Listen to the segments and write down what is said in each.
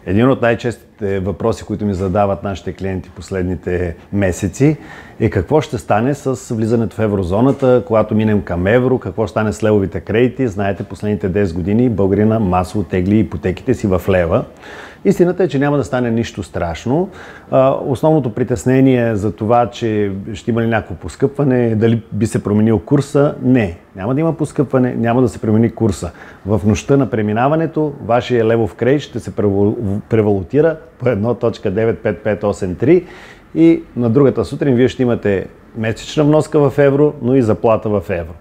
Един от най-честите въпроси, които ми задават нашите клиенти последните месеци, е какво ще стане с влизането в еврозоната, когато минем към евро, какво ще стане с левовите кредити. Знаете, последните 10 години българина масово тегли ипотеките си в лева. Истината е, че няма да стане нищо страшно. Основното притеснение за това, че ще има ли някакво поскъпване, дали би се променил курса, не. Няма да има поскъпване, няма да се промени курса. В нощта на преминаването вашия левов кредит ще се превалутира по 1.95583 и на другата сутрин вие ще имате месечна вноска в евро, но и заплата в евро.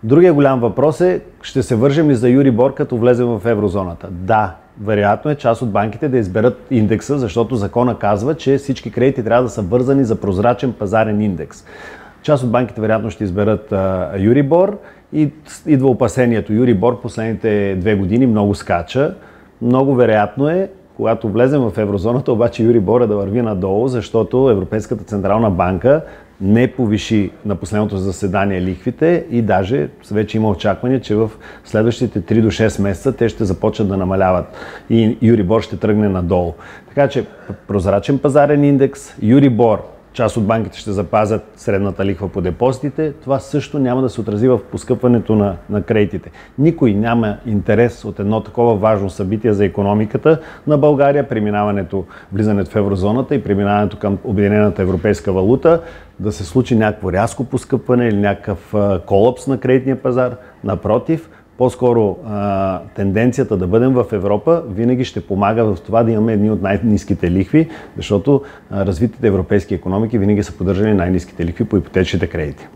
Другия голям въпрос е, ще се вържем ли за Юрибор, като влезем в еврозоната? Да, вероятно е част от банките да изберат индекса, защото закона казва, че всички кредити трябва да са вързани за прозрачен пазарен индекс. Част от банките вероятно ще изберат Юрибор и идва опасението. Юрибор последните 2 години много скача. Много вероятно е, когато влезем в еврозоната, обаче Юрибор да върви надолу, защото Европейската централна банка не повиши на последното заседание лихвите и даже вече има очакване, че в следващите 3 до 6 месеца те ще започнат да намаляват и Юрибор ще тръгне надолу. Така че прозрачен пазарен индекс, Юрибор, част от банките ще запазят средната лихва по депозитите, това също няма да се отрази в поскъпването на кредитите. Никой няма интерес от едно такова важно събитие за икономиката на България, преминаването, влизането в еврозоната и преминаването към обединената европейска валута, да се случи някакво рязко поскъпване или някакъв колапс на кредитния пазар. Напротив, по-скоро тенденцията да бъдем в Европа винаги ще помага в това да имаме едни от най-ниските лихви, защото развитите европейски икономики винаги са поддържали най-ниските лихви по ипотечните кредити.